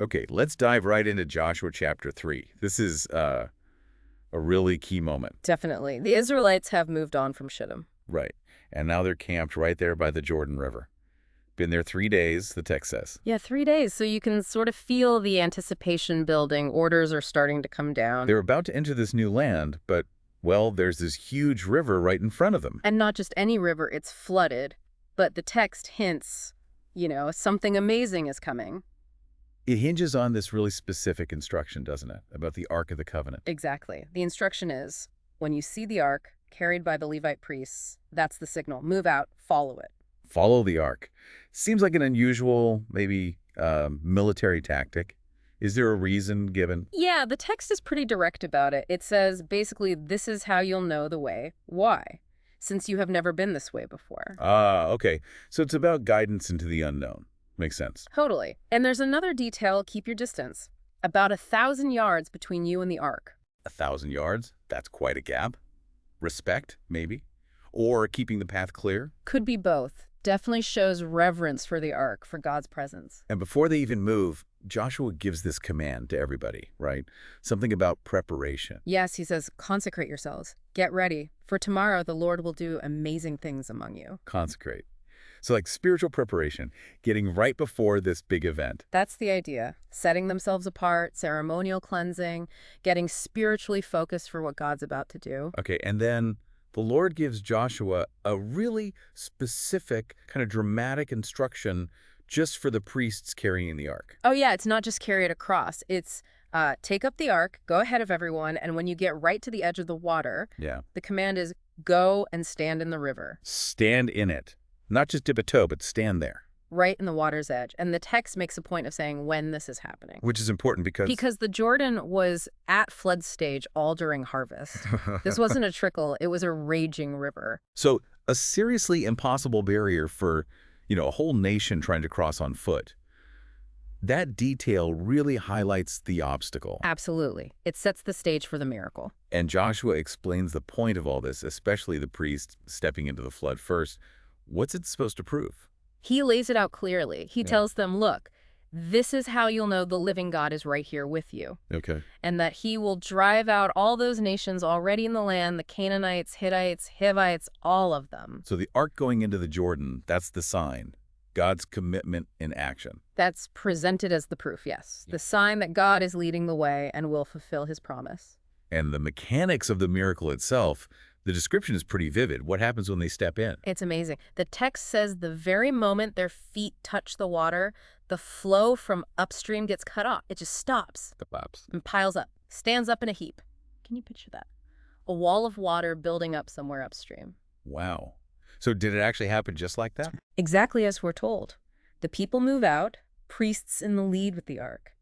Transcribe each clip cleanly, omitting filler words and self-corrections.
Okay, let's dive right into Joshua chapter 3. This is a really key moment. Definitely. The Israelites have moved on from Shittim. Right. And now they're camped right there by the Jordan River. Been there 3 days, the text says. Yeah, 3 days, so you can sort of feel the anticipation building. Orders are starting to come down. They're about to enter this new land, but, well, there's this huge river right in front of them. And not just any river, it's flooded. But the text hints, something amazing is coming. It hinges on this really specific instruction, doesn't it, about the Ark of the Covenant? Exactly. The instruction is, when you see the ark carried by the Levite priests, that's the signal. Move out, follow it. Follow the Ark. Seems like an unusual, maybe military tactic. Is there a reason given? Yeah, the text is pretty direct about it. It says, basically, this is how you'll know the way. Why? Since you have never been this way before. Ah, okay. So it's about guidance into the unknown. Makes sense. Totally. And there's another detail, keep your distance. About 1,000 yards between you and the ark. 1,000 yards? That's quite a gap. Respect, maybe? Or keeping the path clear? Could be both. Definitely shows reverence for the ark, for God's presence. And before they even move, Joshua gives this command to everybody, right? Something about preparation. Yes, he says, consecrate yourselves. Get ready. For tomorrow, the Lord will do amazing things among you. Consecrate. So like spiritual preparation, getting right before this big event. That's the idea. Setting themselves apart, ceremonial cleansing, getting spiritually focused for what God's about to do. Okay, and then the Lord gives Joshua a really specific, kind of dramatic instruction just for the priests carrying the ark. Oh yeah, it's not just carry it across. It's take up the ark, go ahead of everyone, and when you get right to the edge of the water, Yeah. the command is go and stand in the river. Stand in it. Not just dip a toe, but stand there. Right in the water's edge. And the text makes a point of saying when this is happening. Which is important because... Because the Jordan was at flood stage all during harvest. This wasn't a trickle, it was a raging river. So a seriously impossible barrier for, a whole nation trying to cross on foot. That detail really highlights the obstacle. Absolutely. It sets the stage for the miracle. And Joshua explains the point of all this, especially the priest stepping into the flood first. What's it supposed to prove? He lays it out clearly. He tells them, look, this is how you'll know the living God is right here with you. Okay. And that he will drive out all those nations already in the land, the Canaanites, Hittites, Hivites, all of them. So the ark going into the Jordan, that's the sign. God's commitment in action. That's presented as the proof, yes. The sign that God is leading the way and will fulfill his promise. And the mechanics of the miracle itself, the description is pretty vivid. What happens when they step in? It's amazing. The text says the very moment their feet touch the water, the flow from upstream gets cut off. It just stops. Collapse. And piles up, stands up in a heap. Can you picture that? A wall of water building up somewhere upstream. Wow. So did it actually happen just like that? Exactly as we're told. The people move out, priests in the lead with the ark.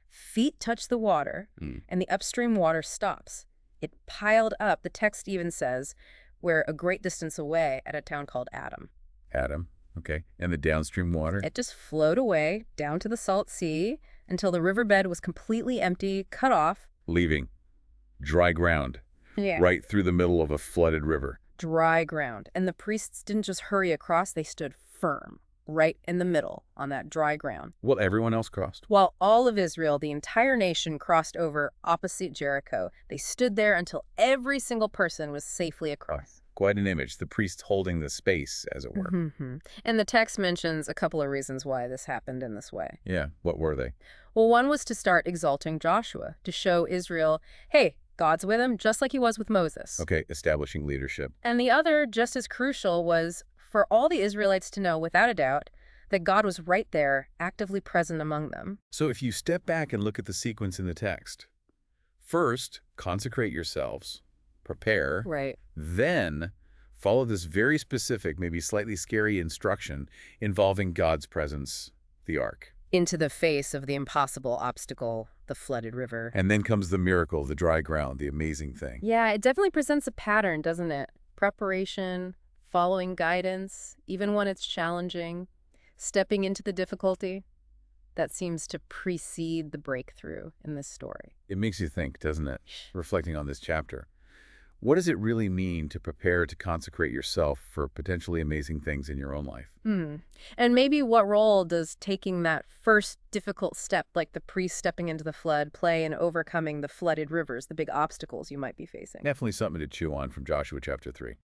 Feet touch the water, and the upstream water stops. It piled up, the text even says, where a great distance away at a town called Adam. Adam. Okay. And the downstream water? It just flowed away down to the salt sea until the riverbed was completely empty, cut off. Leaving. Dry ground. Yeah. Right through the middle of a flooded river. Dry ground. And the priests didn't just hurry across, they stood firm, right in the middle on that dry ground. Well, everyone else crossed. While all of Israel, the entire nation, crossed over opposite Jericho, they stood there until every single person was safely across. Quite an image. The priest holding the space, as it were. And the text mentions a couple of reasons why this happened in this way. Yeah. What were they? Well, one was to start exalting Joshua, to show Israel, hey, God's with him, just like he was with Moses. Okay. Establishing leadership. And the other, just as crucial, was for all the Israelites to know, without a doubt, that God was right there, actively present among them. So if you step back and look at the sequence in the text, first, consecrate yourselves, prepare. Right. Then follow this very specific, maybe slightly scary instruction involving God's presence, the ark. Into the face of the impossible obstacle, the flooded river. And then comes the miracle, the dry ground, the amazing thing. Yeah, it definitely presents a pattern, doesn't it? Preparation, following guidance, even when it's challenging, stepping into the difficulty. That seems to precede the breakthrough in this story. It makes you think, doesn't it? Reflecting on this chapter. What does it really mean to prepare to consecrate yourself for potentially amazing things in your own life? Hmm. And maybe what role does taking that first difficult step, like the priest stepping into the flood, play in overcoming the flooded rivers, the big obstacles you might be facing? Definitely something to chew on from Joshua chapter 3.